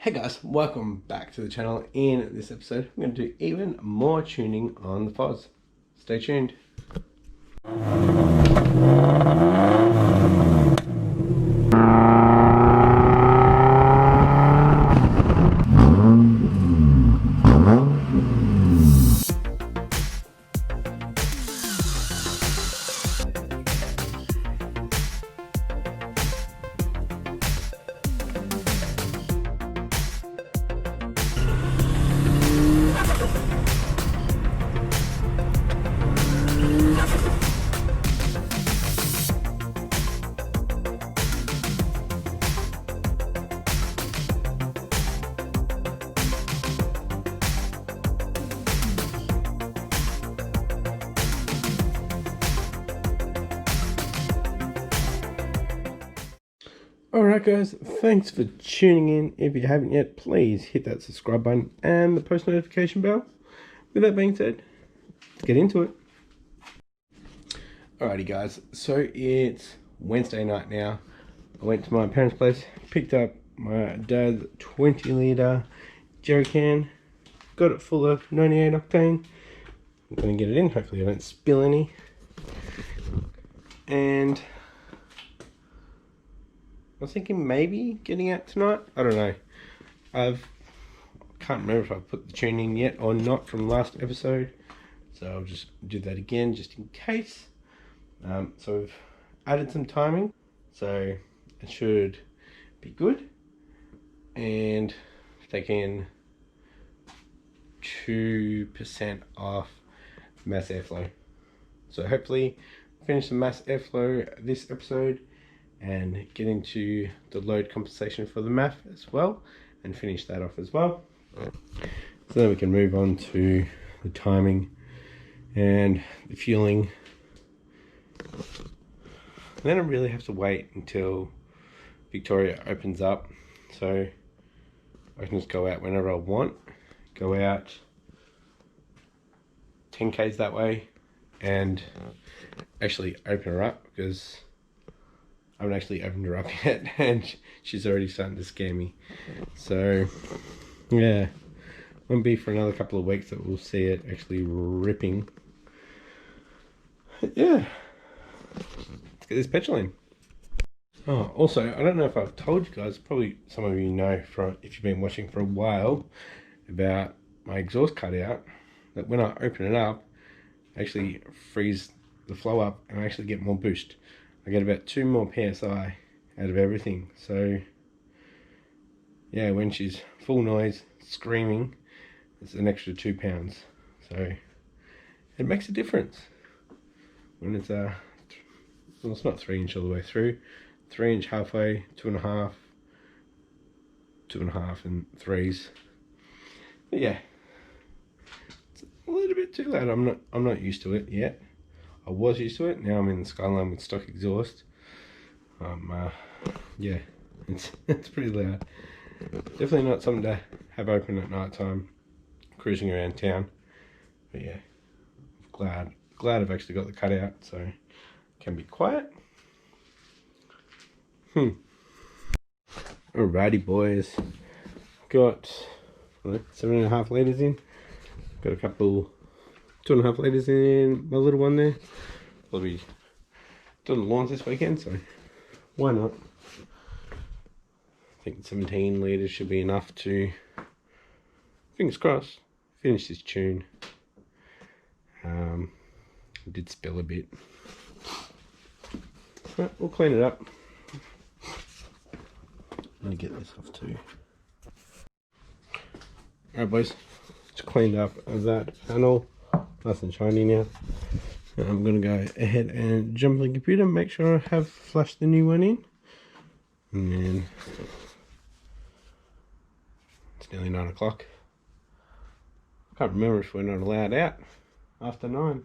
Hey guys, welcome back to the channel. In this episode, I'm going to do even more tuning on the Foz. Stay tuned. Alright guys, thanks for tuning in. If you haven't yet, please hit that subscribe button and the post notification bell. With that being said, let's get into it. Alrighty guys, so it's Wednesday night now. I went to my parents' place, picked up my dad's 20 litre jerry can, got it full of 98 octane. I'm going to get it in, hopefully I don't spill any. And I was thinking maybe getting out tonight. I don't know. Can't remember if I put the tune in yet or not from last episode. So I'll just do that again just in case. So we've added some timing. So it should be good. And taking 2% off mass airflow. So hopefully finish the mass airflow this episode and get into the load compensation for the MAF as well and finish that off as well. So then we can move on to the timing and the fueling. And then I really have to wait until Victoria opens up, so I can just go out whenever I want, go out 10 k's that way and actually open her up, because I haven't actually opened her up yet and she's already starting to scare me. So yeah, won't be for another couple of weeks that we'll see it actually ripping. Yeah, let's get this petrol in. Oh, also, I don't know if I've told you guys, probably some of you know from if you've been watching for a while, about my exhaust cutout, that when I open it up, I actually freeze the flow up and I actually get more boost. I get about 2 more PSI out of everything. So yeah, when she's full noise, screaming, it's an extra 2 pounds. So it makes a difference. When it's well, it's not 3 inch all the way through, 3 inch halfway, 2.5, 2.5 and 3s. But yeah, it's a little bit too loud. I'm not used to it yet. I was used to it. Now I'm in the Skyline with stock exhaust. Yeah, it's pretty loud. Definitely not something to have open at night time, cruising around town. But yeah, glad I've actually got the cutout, so it can be quiet. Alrighty boys, got 7.5 litres in. Got a couple 2.5 litres in my little one there. I'll be doing the lawns this weekend, so why not? I think 17 litres should be enough to, fingers crossed, finish this tune. I did spill a bit. But we'll clean it up. Let me get this off too. Alright boys, it's cleaned up of that panel. Nice and shiny now. I'm going to go ahead and jump on the computer, make sure I have flashed the new one in. And then it's nearly 9 o'clock. I can't remember if we're not allowed out after 9.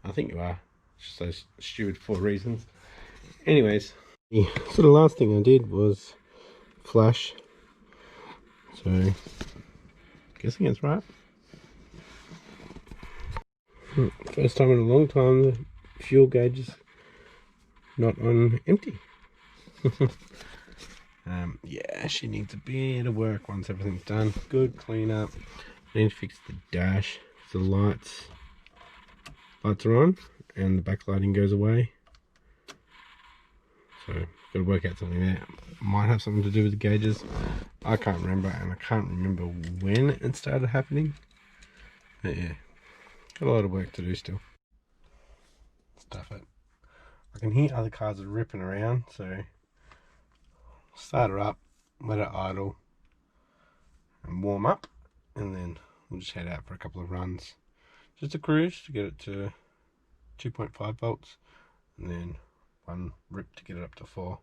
I think you are. Just those stupid 4 reasons. Anyways, so the last thing I did was flash. So, guessing it's right. First time in a long time the fuel gauge is not on empty. Yeah, she needs a bit of work once everything's done. Good clean up. I need to fix the dash. The lights are on and the backlighting goes away. So gotta work out something there. Might have something to do with the gauges. I can't remember, and I can't remember when it started happening. But yeah, got a lot of work to do still. Stuff it. I can hear other cars are ripping around, so start her up, let it idle, and warm up, and then we'll just head out for a couple of runs. Just a cruise to get it to 2.5 volts, and then one rip to get it up to 4.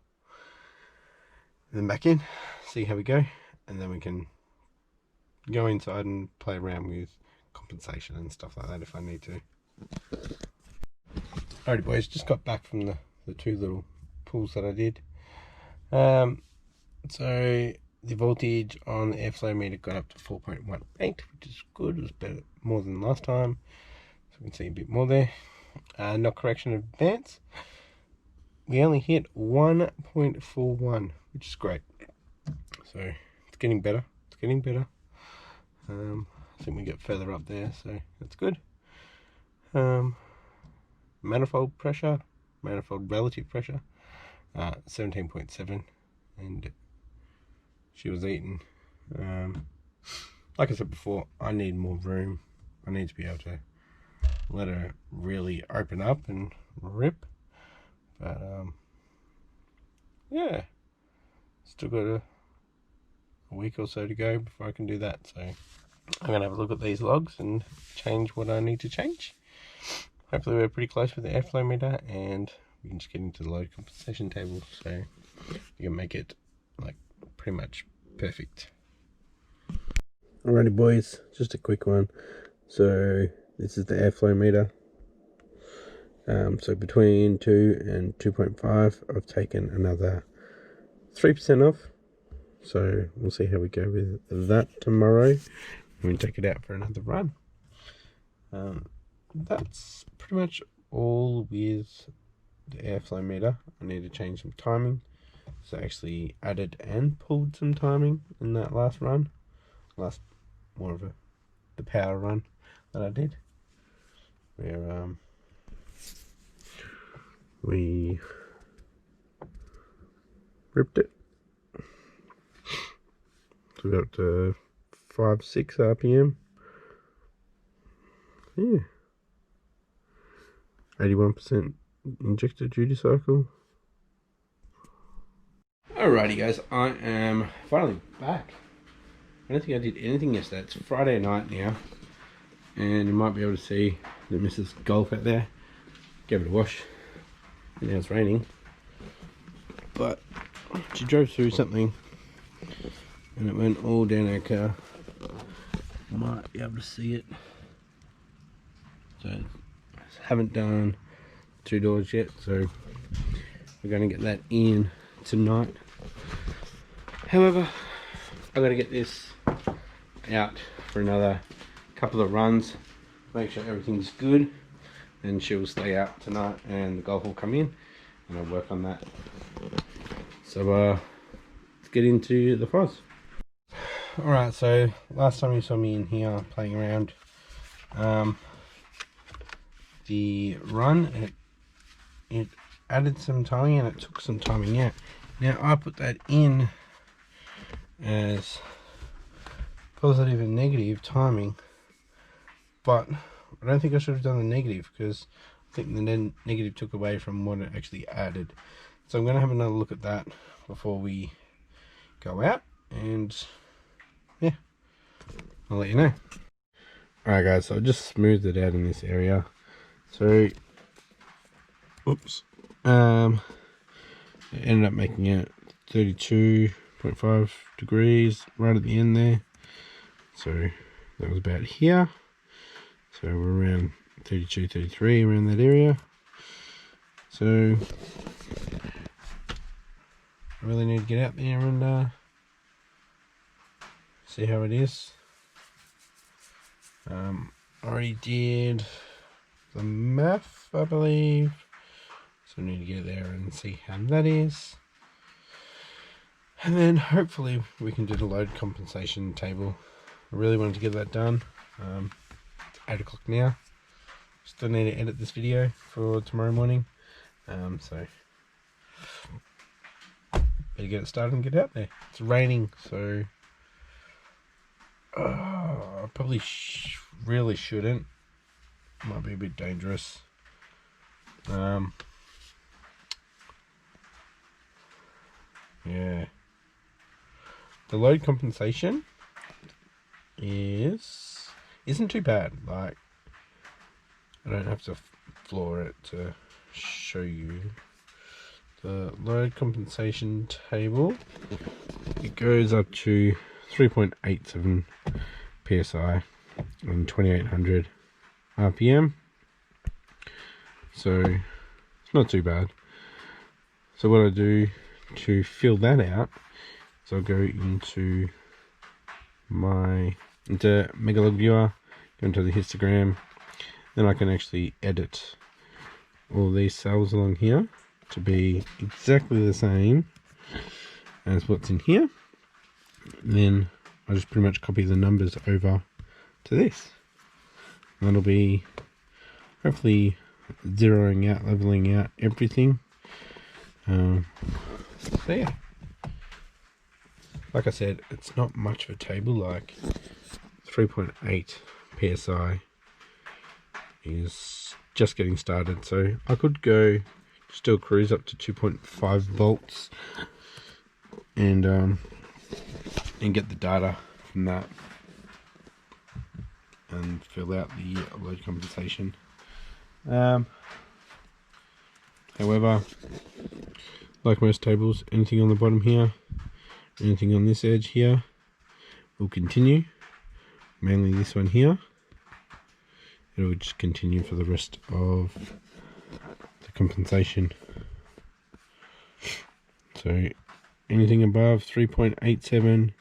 And then back in, see how we go, and then we can go inside and play around with compensation and stuff like that if I need to. Alrighty boys, just got back from the 2 little pulls that I did. So the voltage on the airflow meter got up to 4.18, which is good. It was better, more than last time. So we can see a bit more there. Knock correction advance. We only hit 1.41, which is great. So it's getting better. It's getting better. I think we get further up there, so that's good. Manifold pressure, manifold relative pressure, 17.7, and she was eating. Like I said before, I need more room. I need to be able to let her really open up and rip. But yeah, still got a week or so to go before I can do that. So I'm gonna have a look at these logs and change what I need to change. Hopefully we're pretty close with the airflow meter, and we can just get into the load compensation table, so you can make it like pretty much perfect. Alrighty boys, just a quick one. So this is the airflow meter. So between 2 and 2.5, I've taken another 3% off. So we'll see how we go with that tomorrow. We can take it out for another run. That's pretty much all with the airflow meter. I need to change some timing. So I actually added and pulled some timing in that last run. More of the power run that I did. Where we ripped it. So we got up to 5-6 RPM. Yeah. 81% injector duty cycle. Alrighty guys, I am finally back. I don't think I did anything yesterday. It's Friday night now, and you might be able to see the Mrs. Golf out there. Gave it a wash. Now it's raining, but she drove through something and it went all down our car. You might be able to see it. So haven't done 2 doors yet, so we're going to get that in tonight. However, I've got to get this out for another couple of runs, make sure everything's good, and she'll stay out tonight and the Golf will come in and I'll work on that. So let's get into the Foz. Alright, so last time you saw me in here playing around, the run, it added some timing and it took some timing out. Now I put that in as positive and negative timing, but I don't think I should have done the negative, because I think the negative took away from what it actually added. So I'm going to have another look at that before we go out, and yeah, I'll let you know. Alright guys, so I just smoothed it out in this area. So, oops, it ended up making it 32.5 degrees right at the end there. So that was about here. So we're around 32, 33, around that area. So I really need to get out there and see how it is. Already did the math, I believe. So I need to get there and see how that is. And then hopefully we can do the load compensation table. I really wanted to get that done. It's 8 o'clock now. Still need to edit this video for tomorrow morning. So better get it started and get out there. It's raining, so I probably really shouldn't. Might be a bit dangerous. Yeah. The load compensation isn't too bad. Like, I don't have to floor it to show you the load compensation table. It goes up to 3.87 psi and 2800 RPM. So it's not too bad. So what I do to fill that out is I'll go into Megalog Viewer, go into the histogram, then I can actually edit all these cells along here to be exactly the same as what's in here. And then I just pretty much copy the numbers over to this. And that'll be hopefully zeroing out, leveling out everything. So yeah, like I said, it's not much of a table. Like 3.8 psi is just getting started, so I could go still cruise up to 2.5 volts and get the data from that and fill out the load compensation. However, like most tables, anything on the bottom here, anything on this edge here will continue. Mainly this one here. It will just continue for the rest of the compensation. So anything above 3.87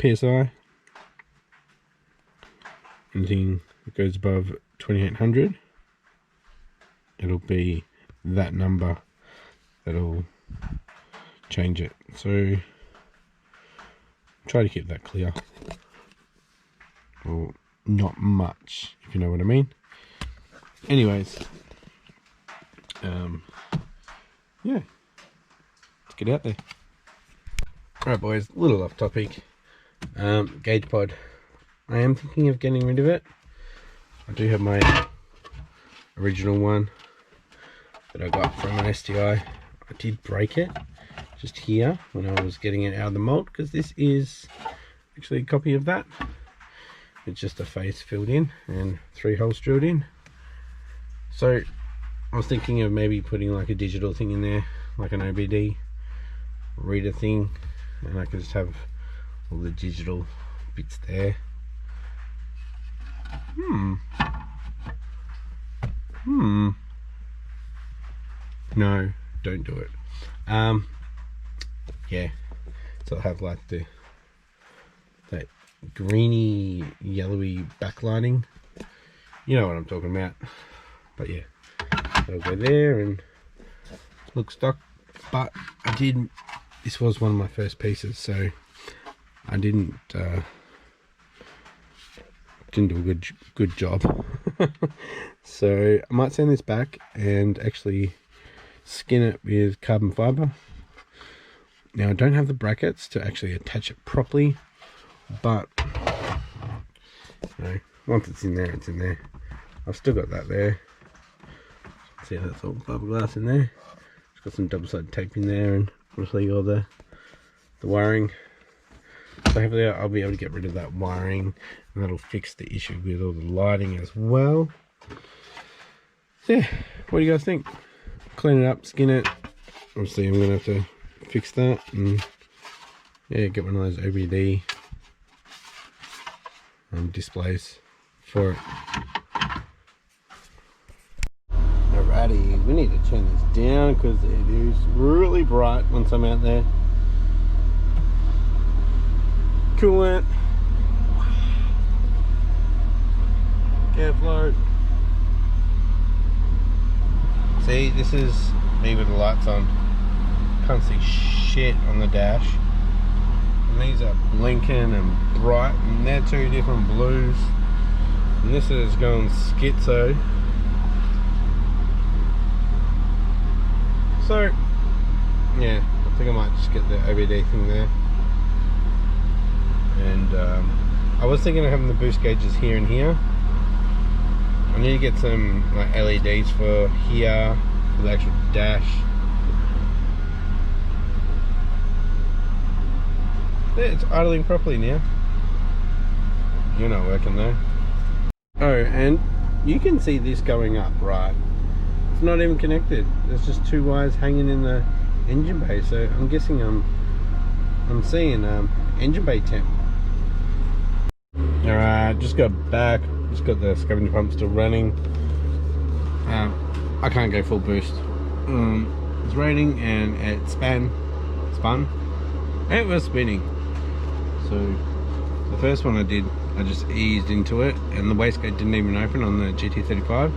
psi, anything that goes above 2800, it'll be that number that'll change it. So try to keep that clear, or not much, if you know what I mean. Anyways, yeah, let's get out there. Alright boys, a little off topic. Gauge pod, I am thinking of getting rid of it. I do have my original one that I got from an STI. I did break it just here when I was getting it out of the mold, because this is actually a copy of that. It's just a face filled in and 3 holes drilled in. So I was thinking of maybe putting like a digital thing in there, like an OBD reader thing, and I could just have all the digital bits there. No, don't do it. Yeah, so I'll have like that greeny yellowy backlighting, you know what I'm talking about. But yeah, that'll go there and look stock. But this was one of my first pieces, so I didn't do a good job. So I might send this back and actually skin it with carbon fiber. Now I don't have the brackets to actually attach it properly, but you know, once it's in there, it's in there. I've still got that there. See how that's all fiberglass in there. It's got some double-sided tape in there, and obviously all the wiring. So hopefully I'll be able to get rid of that wiring, and that'll fix the issue with all the lighting as well. So yeah, what do you guys think? Clean it up, skin it. Obviously I'm gonna have to fix that and yeah, get one of those OBD displays for it. Alrighty, we need to turn this down because it is really bright once I'm out there. Coolant. Air float. See, this is me with the lights on. Can't see shit on the dash. are blinking and bright, and they're two different blues. And this is going schizo. So, yeah, I think I might just get the OBD thing there. And I was thinking of having the boost gauges here and here. I need to get some like LEDs for here, for the actual dash. Yeah, it's idling properly now. You're not working though. Oh, and you can see this going up, right? It's not even connected. There's just two wires hanging in the engine bay. So I'm guessing I'm seeing engine bay temp. Alright, just got back. Just got the scavenger pump still running. I can't go full boost. It's raining and it spun, and it was spinning. So the first one I did, I just eased into it, and the wastegate didn't even open on the GT35.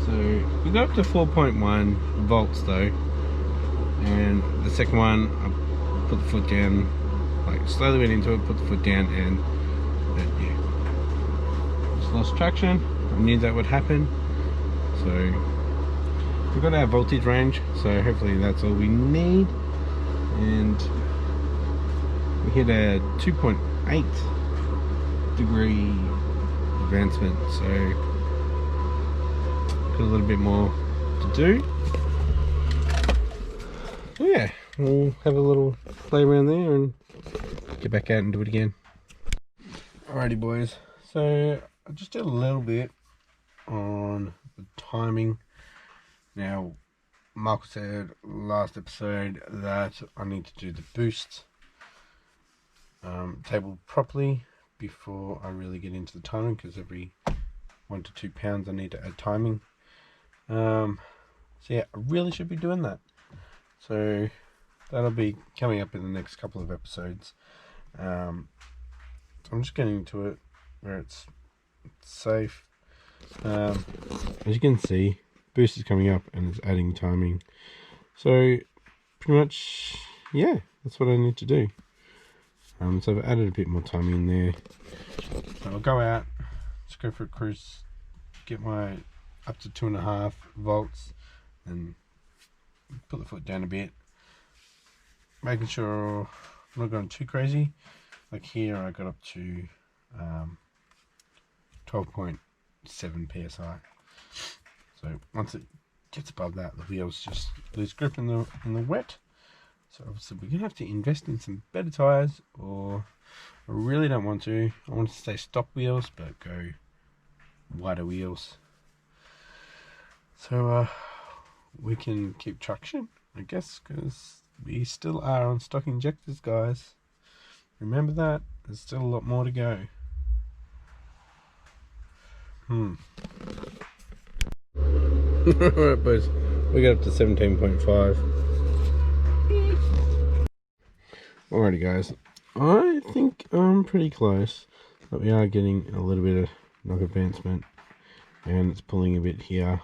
So we got up to 4.1 volts though, and the second one I put the foot down, like slowly went into it, put the foot down, and yeah, just lost traction. I knew that would happen, so we've got our voltage range, so hopefully that's all we need. And we hit a 2.8 degree advancement, so got a little bit more to do. So yeah, we'll have a little play around there and get back out and do it again. Alrighty boys, so I just did a little bit on the timing. Now Michael said last episode that I need to do the boost table properly before I really get into the timing, because every 1 to 2 pounds I need to add timing. So yeah, I really should be doing that. So that'll be coming up in the next couple of episodes. So I'm just getting into it where it's safe. As you can see, boost is coming up and it's adding timing. So pretty much, yeah, that's what I need to do. So I've added a bit more timing in there. So I'll go out, just go for a cruise, get my up to 2.5 volts, and put the foot down a bit, making sure I'm not going too crazy. Like here I got up to 12.7 psi. So once it gets above that, the wheels just lose grip in the wet. So obviously we're gonna have to invest in some better tires, or I really don't want to. I want to stay stock wheels, but go wider wheels, so we can keep traction, I guess, because we still are on stock injectors, guys. Remember that. There's still a lot more to go. Alright boys, we got up to 17.5. Alrighty guys, I think I'm pretty close, but we are getting a little bit of knock advancement, and it's pulling a bit here.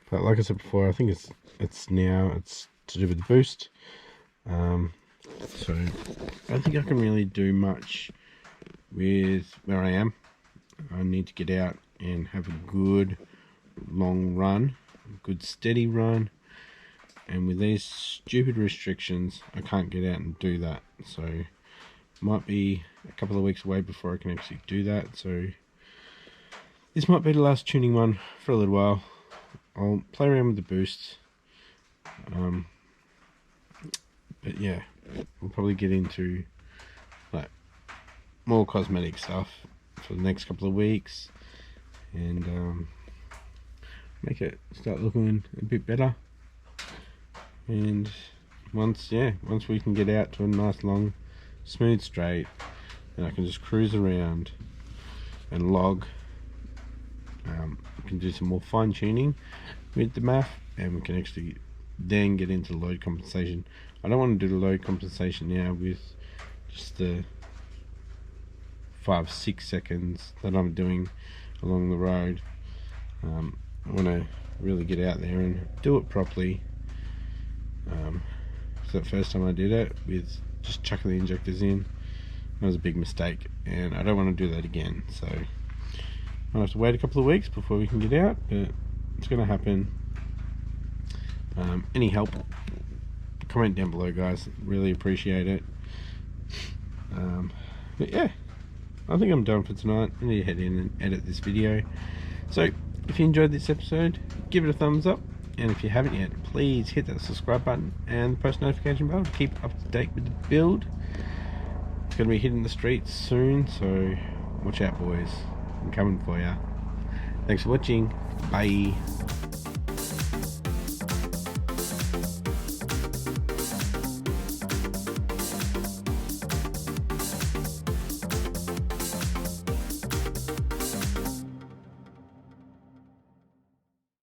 But like I said before, I think it's to do with the boost. So I don't think I can really do much with where I am. I need to get out and have a good long run, a good steady run, and with these stupid restrictions I can't get out and do that. So it might be a couple of weeks away before I can actually do that. So this might be the last tuning one for a little while. I'll play around with the boost, but yeah, we'll probably get into like more cosmetic stuff for the next couple of weeks, and make it start looking a bit better. And once we can get out to a nice long smooth straight, then I can just cruise around and log. We can do some more fine tuning with the MAF, and we can actually then get into load compensation. I don't want to do the load compensation now with just the 5-6 seconds that I'm doing along the road. I want to really get out there and do it properly, that first time I did it with just chucking the injectors in. That was a big mistake, and I don't want to do that again. So I'll have to wait a couple of weeks before we can get out, but it's going to happen. Any help, comment down below, guys. Really appreciate it. But yeah, I think I'm done for tonight. I need to head in and edit this video. So if you enjoyed this episode, give it a thumbs up, and if you haven't yet, please hit that subscribe button and the post notification bell to keep up to date with the build. It's going to be hitting the streets soon, so watch out, boys. I'm coming for ya. Thanks for watching. Bye.